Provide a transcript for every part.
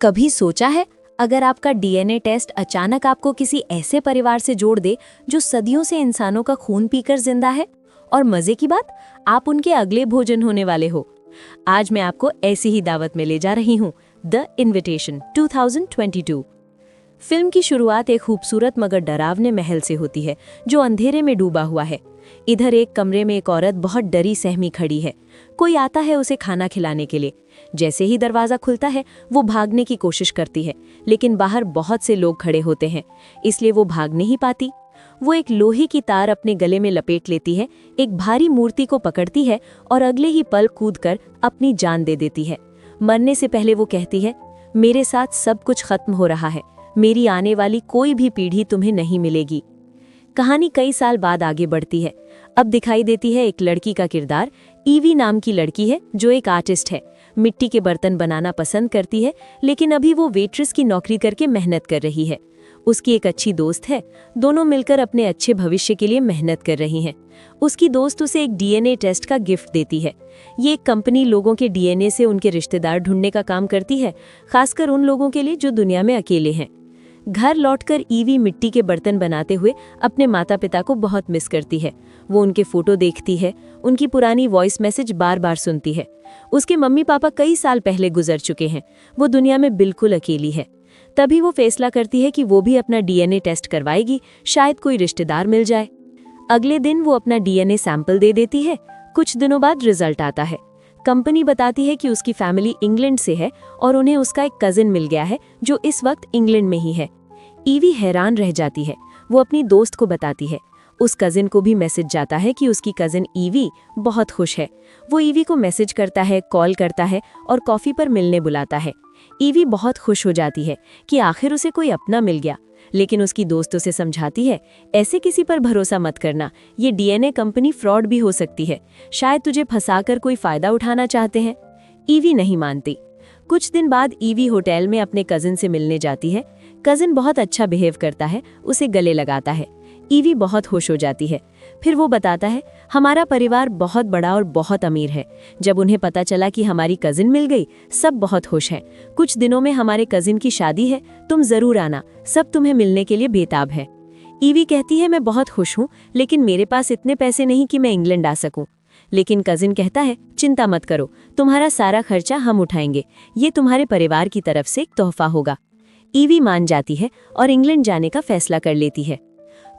कभी सोचा है, अगर आपका डीएनए टेस्ट अचानक आपको किसी ऐसे परिवार से जोड़ दे जो सदियों से इंसानों का खून पीकर जिंदा है, और मजे की बात, आप उनके अगले भोजन होने वाले हो। आज मैं आपको ऐसी ही दावत में ले जा रही हूँ, द इनविटेशन 2022। फिल्म की शुरुआत एक खूबसूरत मगर डरावने महल से होती है जो अंधेरे में डूबा हुआ है। इधर एक कमरे में एक औरत बहुत डरी सहमी खड़ी है। कोई आता है उसे खाना खिलाने के लिए। जैसे ही दरवाज़ा खुलता है वो भागने की कोशिश करती है, लेकिन बाहर बहुत से लोग खड़े होते हैं, इसलिए वो भाग नहीं पाती। वो एक लोहे की तार अपने गले में लपेट लेती है, एक भारी मूर्ति को पकड़ती है और अगले ही पल कूदकर अपनी जान दे देती है। मरने से पहले वो कहती है, मेरे साथ सब कुछ खत्म हो रहा है, मेरी आने वाली कोई भी पीढ़ी तुम्हें नहीं मिलेगी। कहानी कई साल बाद आगे बढ़ती है। अब दिखाई देती है एक लड़की का किरदार। ईवी नाम की लड़की है जो एक आर्टिस्ट है, मिट्टी के बर्तन बनाना पसंद करती है, लेकिन अभी वो वेट्रेस की नौकरी करके मेहनत कर रही है। उसकी एक अच्छी दोस्त है, दोनों मिलकर अपने अच्छे भविष्य के लिए मेहनत कर रही हैं। उसकी दोस्त उसे एक डीएनए टेस्ट का गिफ्ट देती है। ये एक कंपनी लोगों के डीएनए से उनके रिश्तेदार ढूंढने का काम करती है, खासकर उन लोगों के लिए जो दुनिया में अकेले हैं। घर लौटकर ईवी मिट्टी के बर्तन बनाते हुए अपने माता पिता को बहुत मिस करती है। वो उनके फोटो देखती है, उनकी पुरानी वॉइस मैसेज बार बार सुनती है। उसके मम्मी पापा कई साल पहले गुजर चुके हैं, वो दुनिया में बिल्कुल अकेली है। तभी वो फैसला करती है कि वो भी अपना डीएनए टेस्ट करवाएगी, शायद कोई रिश्तेदार मिल जाए। अगले दिन वो अपना डीएनए सैंपल दे देती है। कुछ दिनों बाद रिजल्ट आता है। कंपनी बताती है कि उसकी फैमिली इंग्लैंड से है और उन्हें उसका एक कजिन मिल गया है जो इस वक्त इंग्लैंड में ही है। ईवी हैरान रह जाती है। वो अपनी दोस्त को बताती है। उस कजिन को भी मैसेज जाता है कि उसकी कजिन ईवी बहुत खुश है। वो ईवी को मैसेज करता है, कॉल करता है और कॉफी पर मिलने बुलाता है। ईवी बहुत खुश हो जाती है कि आखिर उसे कोई अपना मिल गया, लेकिन उसकी दोस्त उसे समझाती है, ऐसे किसी पर भरोसा मत करना, ये डीएनए कंपनी फ्रॉड भी हो सकती है, शायद तुझे फंसाकर कोई फायदा उठाना चाहते हैं। ईवी नहीं मानती। कुछ दिन बाद ईवी होटल में अपने कजिन से मिलने जाती है। कजिन बहुत अच्छा बिहेव करता है, उसे गले लगाता है। ईवी बहुत खुश हो जाती है। फिर वो बताता है, हमारा परिवार बहुत बड़ा और बहुत अमीर है। जब उन्हें पता चला कि हमारी कजिन मिल गई, सब बहुत खुश हैं। कुछ दिनों में हमारे कजिन की शादी है, तुम जरूर आना, सब तुम्हें मिलने के लिए बेताब है। ईवी कहती है, मैं बहुत खुश हूँ, लेकिन मेरे पास इतने पैसे नहीं कि मैं इंग्लैंड आ सकूँ। लेकिन कजिन कहता है, चिंता मत करो, तुम्हारा सारा खर्चा हम उठाएंगे, ये तुम्हारे परिवार की तरफ से एक तोहफा होगा। ईवी मान जाती है और इंग्लैंड जाने का फैसला कर लेती है।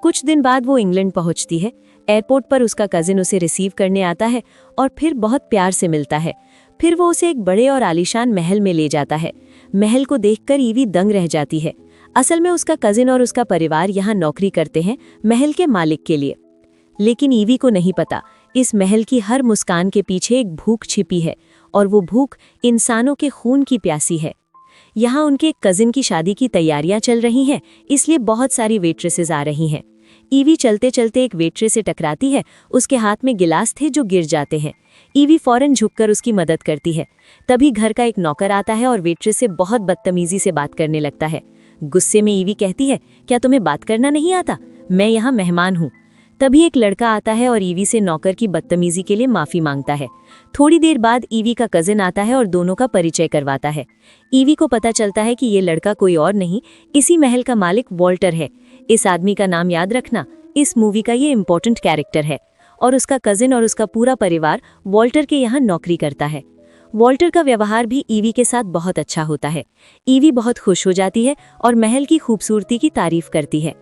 कुछ दिन बाद वो इंग्लैंड पहुंचती है। एयरपोर्ट पर उसका कजिन उसे रिसीव करने आता है और फिर बहुत प्यार से मिलता है। फिर वो उसे एक बड़े और आलीशान महल में ले जाता है। महल को देखकर ईवी दंग रह जाती है। असल में उसका कजिन और उसका परिवार यहाँ नौकरी करते हैं, महल के मालिक के लिए। लेकिन ईवी को नहीं पता, इस महल की हर मुस्कान के पीछे एक भूख छिपी है, और वो भूख इंसानों के खून की प्यासी है। यहाँ उनके एक कजिन की शादी की तैयारियां चल रही हैं, इसलिए बहुत सारी वेट्रेसेस आ रही हैं। ईवी चलते चलते एक वेट्रेस से टकराती है। उसके हाथ में गिलास थे जो गिर जाते हैं। ईवी फौरन झुककर उसकी मदद करती है। तभी घर का एक नौकर आता है और वेट्रेस से बहुत बदतमीजी से बात करने लगता है। गुस्से में ईवी कहती है, क्या तुम्हें बात करना नहीं आता? मैं यहाँ मेहमान हूँ। तभी एक लड़का आता है और ईवी से नौकर की बदतमीजी के लिए माफी मांगता है। थोड़ी देर बाद ईवी का कजिन आता है और दोनों का परिचय करवाता है। ईवी को पता चलता है कि ये लड़का कोई और नहीं, इसी महल का मालिक वॉल्टर है। इस आदमी का नाम याद रखना, इस मूवी का ये इम्पोर्टेंट कैरेक्टर है। और उसका कजिन और उसका पूरा परिवार वॉल्टर के यहाँ नौकरी करता है। वॉल्टर का व्यवहार भी ईवी के साथ बहुत अच्छा होता है। ईवी बहुत खुश हो जाती है और महल की खूबसूरती की तारीफ करती है।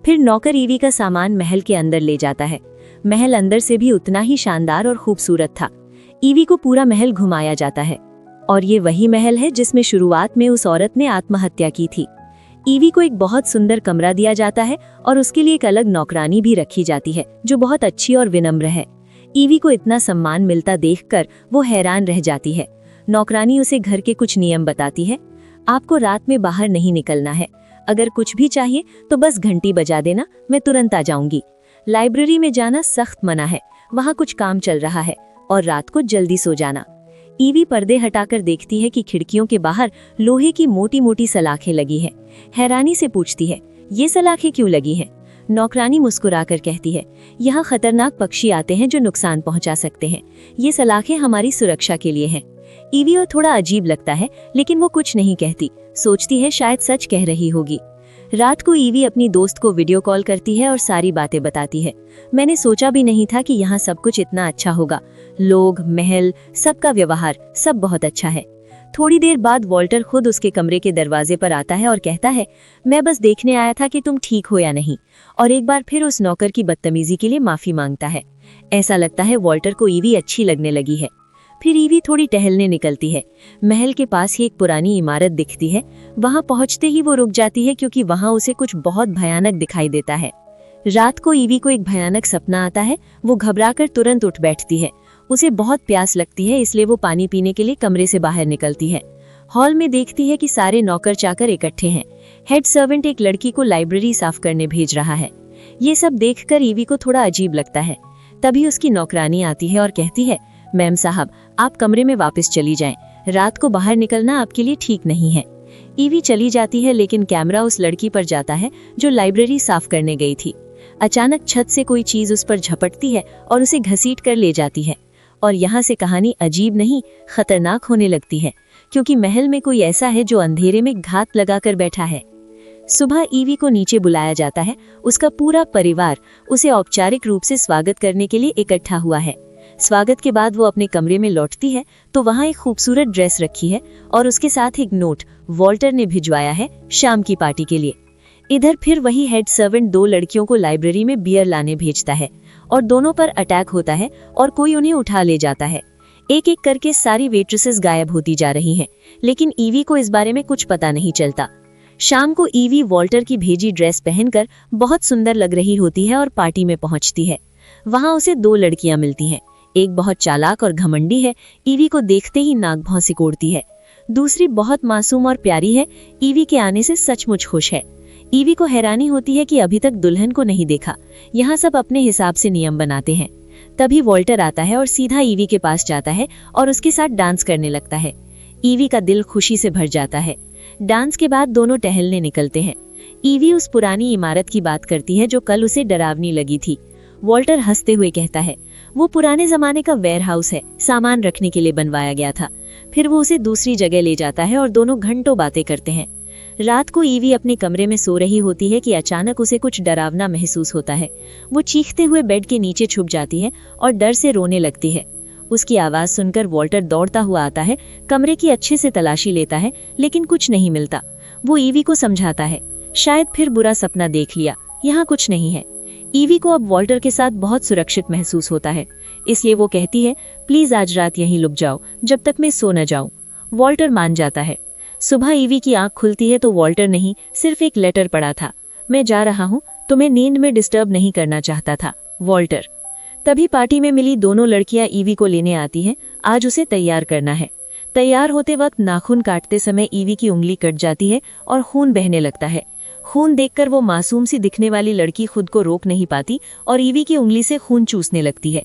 फिर नौकर ईवी का सामान महल के अंदर ले जाता है। महल अंदर से भी उतना ही शानदार और खूबसूरत था। ईवी को पूरा महल घुमाया जाता है, और ये वही महल है जिसमें शुरुआत में उस औरत ने आत्महत्या की थी। ईवी को एक बहुत सुंदर कमरा दिया जाता है और उसके लिए एक अलग नौकरानी भी रखी जाती है जो बहुत अच्छी और विनम्र है। ईवी को इतना सम्मान मिलता देखकर वो हैरान रह जाती है। नौकरानी उसे घर के कुछ नियम बताती है। आपको रात में बाहर नहीं निकलना है, अगर कुछ भी चाहिए तो बस घंटी बजा देना, मैं तुरंत आ जाऊंगी। लाइब्रेरी में जाना सख्त मना है, वहाँ कुछ काम चल रहा है, और रात को जल्दी सो जाना। ईवी पर्दे हटाकर देखती है कि खिड़कियों के बाहर लोहे की मोटी मोटी सलाखें लगी है। हैरानी से पूछती है, ये सलाखें क्यों लगी हैं? नौकरानी मुस्कुराकर कहती है, यहाँ खतरनाक पक्षी आते हैं जो नुकसान पहुंचा सकते हैं, ये सलाखें हमारी सुरक्षा के लिए हैं। ईवी को थोड़ा अजीब लगता है, लेकिन वो कुछ नहीं कहती, सोचती है शायद सच कह रही होगी। रात को ईवी अपनी दोस्त को वीडियो कॉल करती है और सारी बातें बताती है। मैंने सोचा भी नहीं था कि यहाँ सब कुछ इतना अच्छा होगा, लोग, महल, सबका व्यवहार सब बहुत अच्छा है। थोड़ी देर बाद वॉल्टर खुद उसके कमरे के दरवाजे पर आता है और कहता है, मैं बस देखने आया था कि तुम ठीक हो या नहीं, और एक बार फिर उस नौकर की बदतमीजी के लिए माफी मांगता है। ऐसा लगता है वॉल्टर को ईवी अच्छी लगने लगी है। फिर ईवी थोड़ी टहलने निकलती है। महल के पास ही एक पुरानी इमारत दिखती है। वहां पहुंचते ही वो रुक जाती है क्योंकि वहां उसे कुछ बहुत भयानक दिखाई देता है। रात को ईवी को एक भयानक सपना आता है। वो घबराकर तुरंत उठ बैठती है। उसे बहुत प्यास लगती है, इसलिए वो पानी पीने के लिए कमरे से बाहर निकलती है। हॉल में देखती है कि सारे नौकर चाकर इकट्ठे हैं। हेड सर्वेंट एक लड़की को लाइब्रेरी साफ करने भेज रहा है। ये सब देखकर ईवी को थोड़ा अजीब लगता है। तभी उसकी नौकरानी आती है और कहती है, मैम साहब, आप कमरे में वापस चली जाएं। रात को बाहर निकलना आपके लिए ठीक नहीं है। ईवी चली जाती है, लेकिन कैमरा उस लड़की पर जाता है जो लाइब्रेरी साफ करने गई थी। अचानक छत से कोई चीज उस पर झपटती है और उसे घसीट कर ले जाती है। और यहाँ से कहानी अजीब नहीं, खतरनाक होने लगती है, क्योंकि महल में कोई ऐसा है जो अंधेरे में घात लगाकर बैठा है। सुबह ईवी को नीचे बुलाया जाता है। उसका पूरा परिवार उसे औपचारिक रूप से स्वागत करने के लिए इकट्ठा हुआ है। स्वागत के बाद वो अपने कमरे में लौटती है तो वहाँ एक खूबसूरत ड्रेस रखी है और उसके साथ एक नोट वॉल्टर ने भिजवाया है शाम की पार्टी के लिए। इधर फिर वही हेड सर्वेंट 2 लड़कियों को लाइब्रेरी में बियर लाने भेजता है और दोनों पर अटैक होता है और कोई उन्हें उठा ले जाता है। एक एक करके सारी वेट्रेसेस गायब होती जा रही हैं, लेकिन ईवी को इस बारे में कुछ पता नहीं चलता। शाम को ईवी वॉल्टर की भेजी ड्रेस पहनकर बहुत सुंदर लग रही होती है और पार्टी में पहुंचती है। वहां उसे 2 लड़कियां मिलती हैं। एक बहुत चालाक और घमंडी है, ईवी को देखते ही नाक भौं सिकोड़ती है। दूसरी बहुत मासूम और प्यारी है, ईवी के आने से सचमुच खुश है। ईवी को हैरानी होती है कि अभी तक दुल्हन को नहीं देखा। यहाँ सब अपने हिसाब से नियम बनाते हैं। तभी वॉल्टर आता है और सीधा ईवी के पास जाता है और उसके साथ डांस करने लगता है। ईवी का दिल खुशी से भर जाता है। डांस के बाद दोनों टहलने निकलते हैं। ईवी उस पुरानी इमारत की बात करती है जो कल उसे डरावनी लगी थी। वॉल्टर हंसते हुए कहता है, वो पुराने जमाने का वेयरहाउस है, सामान रखने के लिए बनवाया गया था। फिर वो उसे दूसरी जगह ले जाता है और दोनों घंटों बातें करते हैं। रात को ईवी अपने कमरे में सो रही होती है कि अचानक उसे कुछ डरावना महसूस होता है। वो चीखते हुए बेड के नीचे छुप जाती है और डर से रोने लगती है। उसकी आवाज सुनकर वॉल्टर दौड़ता हुआ आता है, कमरे की अच्छे से तलाशी लेता है, लेकिन कुछ नहीं मिलता। वो ईवी को समझाता है, शायद फिर बुरा सपना देख लिया, यहाँ कुछ नहीं है। ईवी को अब वॉल्टर के साथ बहुत सुरक्षित महसूस होता है, इसलिए वो कहती है, प्लीज आज रात यहीं लुक जाओ जब तक मैं सो न जाऊं। वॉल्टर मान जाता है। सुबह ईवी की आंख खुलती है तो वॉल्टर नहीं, सिर्फ एक लेटर पड़ा था। मैं जा रहा हूँ, तुम्हें नींद में डिस्टर्ब नहीं करना चाहता था, वॉल्टर। तभी पार्टी में मिली दोनों लड़कियां ईवी को लेने आती हैं। आज उसे तैयार करना है। तैयार होते वक्त नाखून काटते समय ईवी की उंगली कट जाती है और खून बहने लगता है। खून देखकर वो मासूम सी दिखने वाली लड़की खुद को रोक नहीं पाती और ईवी की उंगली से खून चूसने लगती है।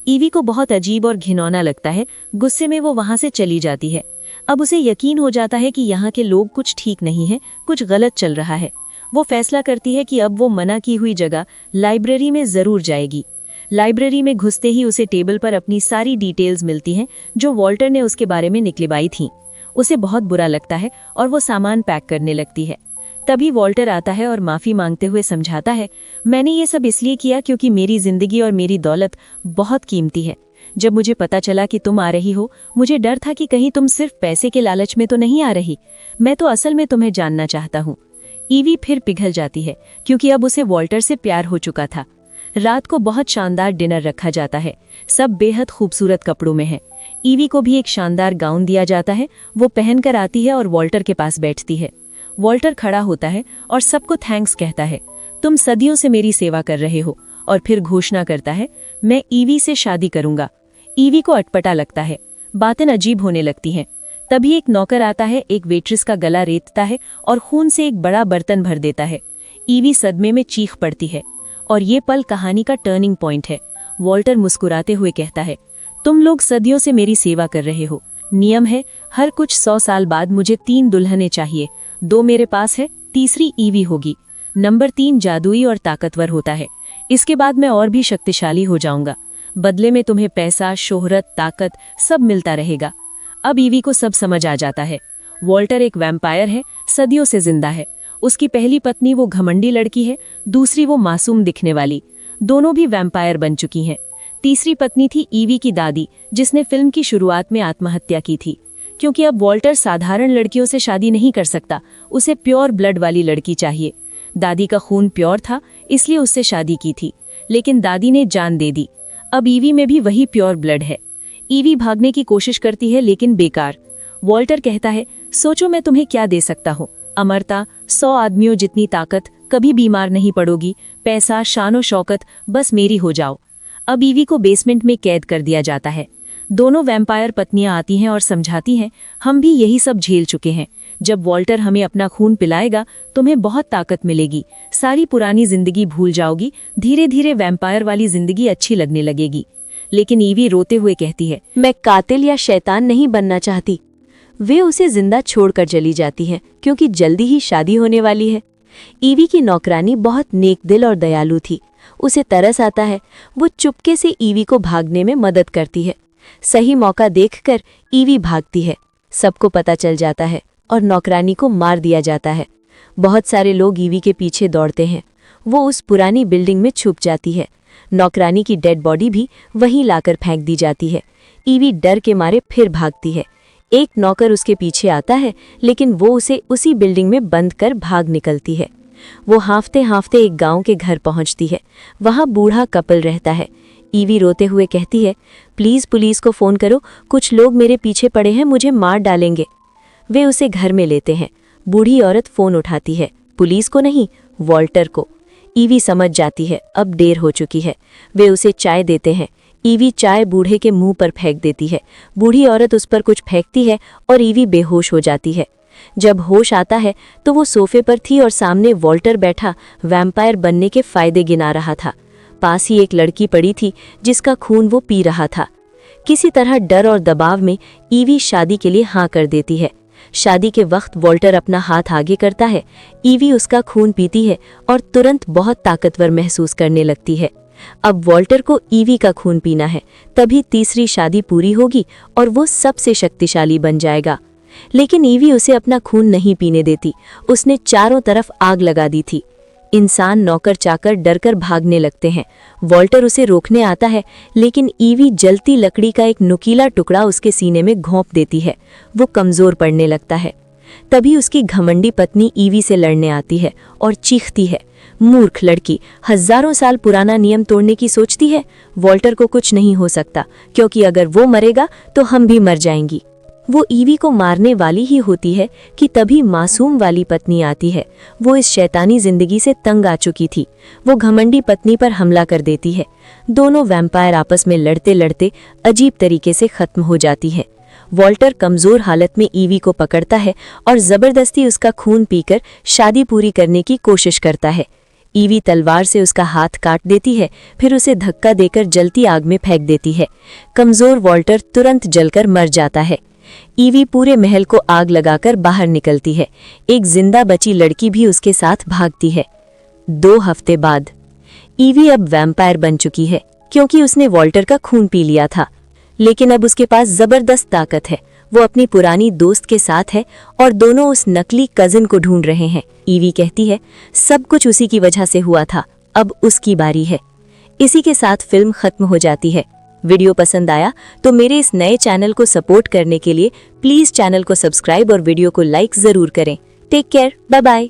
ईवी को बहुत अजीब और घिनौना लगता है। गुस्से में वो वहां से चली जाती है। अब उसे यकीन हो जाता है कि यहाँ के लोग कुछ ठीक नहीं है, कुछ गलत चल रहा है। वो फैसला करती है कि अब वो मना की हुई जगह लाइब्रेरी में जरूर जाएगी। लाइब्रेरी में घुसते ही उसे टेबल पर अपनी सारी डिटेल्स मिलती हैं जो वॉल्टर ने उसके बारे में निकलवाई थीं। उसे बहुत बुरा लगता है और वो सामान पैक करने लगती है। तभी वॉल्टर आता है और माफी मांगते हुए समझाता है, मैंने ये सब इसलिए किया क्योंकि मेरी जिंदगी और मेरी दौलत बहुत कीमती है। जब मुझे पता चला कि तुम आ रही हो, मुझे डर था कि कहीं तुम सिर्फ पैसे के लालच में तो नहीं आ रही। मैं तो असल में तुम्हें जानना चाहता हूँ। ईवी फिर पिघल जाती है क्योंकि अब उसे वॉल्टर से प्यार हो चुका था। रात को बहुत शानदार डिनर रखा जाता है। सब बेहद खूबसूरत कपड़ों में है। ईवी को भी एक शानदार गाउन दिया जाता है। वो पहनकर आती है और वॉल्टर के पास बैठती है। वॉल्टर खड़ा होता है और सबको थैंक्स कहता है, तुम सदियों से मेरी सेवा कर रहे हो, और फिर घोषणा करता है, मैं ईवी से शादी करूंगा। ईवी को अटपटा लगता है। बातें अजीब होने लगती हैं। तभी एक नौकर आता है, एक वेट्रेस का गला रेतता है और खून से एक बड़ा बर्तन भर देता है। ईवी सदमे में चीख पड़ती है और ये पल कहानी का टर्निंग पॉइंट है। वॉल्टर मुस्कुराते हुए कहता है, तुम लोग सदियों से मेरी सेवा कर रहे हो। नियम है, हर कुछ 100 साल बाद मुझे 3 दुल्हनें चाहिए। 2 मेरे पास है, तीसरी ईवी होगी। नंबर 3 जादुई और ताकतवर होता है। इसके बाद मैं और भी शक्तिशाली हो जाऊंगा। बदले में तुम्हें पैसा, शोहरत, ताकत सब मिलता रहेगा। अब ईवी को सब समझ आ जाता है। वॉल्टर एक वैम्पायर है, सदियों से जिंदा है। उसकी पहली पत्नी वो घमंडी लड़की है, दूसरी वो मासूम दिखने वाली। दोनों भी वैम्पायर बन चुकी हैं। तीसरी पत्नी थी ईवी की दादी, जिसने फिल्म की शुरुआत में आत्महत्या की थी। क्योंकि अब वॉल्टर साधारण लड़कियों से शादी नहीं कर सकता, उसे प्योर ब्लड वाली लड़की चाहिए। दादी का खून प्योर था, इसलिए उससे शादी की थी, लेकिन दादी ने जान दे दी। अब ईवी में भी वही प्योर ब्लड है। ईवी भागने की कोशिश करती है, लेकिन बेकार। वॉल्टर कहता है, सोचो मैं तुम्हें क्या दे सकता हूँ, अमरता, 100 आदमियों जितनी ताकत, कभी बीमार नहीं पड़ोगी, पैसा, शानो शौकत, बस मेरी हो जाओ। अब ईवी को बेसमेंट में कैद कर दिया जाता है। दोनों वैम्पायर पत्नियां आती हैं और समझाती हैं, हम भी यही सब झेल चुके हैं। जब वॉल्टर हमें अपना खून पिलाएगा, तुम्हें बहुत ताकत मिलेगी, सारी पुरानी जिंदगी भूल जाओगी, धीरे धीरे वैम्पायर वाली जिंदगी अच्छी लगने लगेगी। लेकिन ईवी रोते हुए कहती है, मैं कातिल या शैतान नहीं बनना चाहती। वे उसे जिंदा छोड़कर चली जाती हैं, क्योंकि जल्दी ही शादी होने वाली है। ईवी की नौकरानी बहुत नेक दिल और दयालु थी। उसे तरस आता है। वो चुपके से ईवी को भागने में मदद करती है। सही मौका देखकर ईवी भागती है। सबको पता चल जाता है और नौकरानी को मार दिया जाता है। बहुत सारे लोग ईवी के पीछे दौड़ते हैं। वो उस पुरानी बिल्डिंग में छुप जाती है। नौकरानी की डेड बॉडी भी वहीं लाकर फेंक दी जाती है। ईवी डर के मारे फिर भागती है। एक नौकर उसके पीछे आता है, लेकिन वो उसे उसी बिल्डिंग में बंद कर भाग निकलती है। वो हाँफते हाँफते एक गांव के घर पहुंचती है। वहां बूढ़ा कपल रहता है। ईवी रोते हुए कहती है, प्लीज पुलिस को फोन करो, कुछ लोग मेरे पीछे पड़े हैं, मुझे मार डालेंगे। वे उसे घर में लेते हैं। बूढ़ी औरत फोन उठाती है, पुलिस को नहीं, वॉल्टर को। ईवी समझ जाती है अब देर हो चुकी है। वे उसे चाय देते हैं। ईवी चाय बूढ़े के मुंह पर फेंक देती है। बूढ़ी औरत उस पर कुछ फेंकती है और ईवी बेहोश हो जाती है। जब होश आता है तो वो सोफे पर थी और सामने वॉल्टर बैठा वैम्पायर बनने के फायदे गिना रहा था। पास ही एक लड़की पड़ी थी जिसका खून वो पी रहा था। किसी तरह डर और दबाव में ईवी शादी के लिए हाँ कर देती है। शादी के वक्त वॉल्टर अपना हाथ आगे करता है। ईवी उसका खून पीती है और तुरंत बहुत ताकतवर महसूस करने लगती है। अब वॉल्टर को ईवी का खून पीना है, तभी तीसरी शादी पूरी होगी और वो सबसे शक्तिशाली बन जाएगा। लेकिन ईवी उसे अपना खून नहीं पीने देती। उसने चारों तरफ आग लगा दी थी। इंसान, नौकर चाकर डरकर भागने लगते हैं। वॉल्टर उसे रोकने आता है, लेकिन ईवी जलती लकड़ी का एक नुकीला टुकड़ा उसके सीने में घोंप देती है। वो कमजोर पड़ने लगता है। तभी उसकी घमंडी पत्नी ईवी से लड़ने आती है और चीखती है, मूर्ख लड़की, हजारों साल पुराना नियम तोड़ने की सोचती है। वॉल्टर को कुछ नहीं हो सकता, क्योंकि अगर वो मरेगा तो हम भी मर जाएंगी। वो ईवी को मारने वाली ही होती है कि तभी मासूम वाली पत्नी आती है। वो इस शैतानी जिंदगी से तंग आ चुकी थी। वो घमंडी पत्नी पर हमला कर देती है। दोनों वैम्पायर आपस में लड़ते लड़ते अजीब तरीके से खत्म हो जाती है। वॉल्टर कमजोर हालत में ईवी को पकड़ता है और जबरदस्ती उसका खून पीकर शादी पूरी करने की कोशिश करता है। ईवी तलवार से उसका हाथ काट देती है, फिर उसे धक्का देकर जलती आग में फेंक देती है। कमजोर वॉल्टर तुरंत जलकर मर जाता है। ईवी पूरे महल को आग लगाकर बाहर निकलती है। एक जिंदा बची लड़की भी उसके साथ भागती है। 2 हफ्ते बाद ईवी अब वैम्पायर बन चुकी है, क्योंकि उसने वॉल्टर का खून पी लिया था। लेकिन अब उसके पास जबरदस्त ताकत है। वो अपनी पुरानी दोस्त के साथ है और दोनों उस नकली कजिन को ढूंढ रहे हैं। ईवी कहती है, सब कुछ उसी की वजह से हुआ था, अब उसकी बारी है। इसी के साथ फिल्म खत्म हो जाती है। वीडियो पसंद आया तो मेरे इस नए चैनल को सपोर्ट करने के लिए प्लीज चैनल को सब्सक्राइब और वीडियो को लाइक जरूर करें। Take care, bye bye.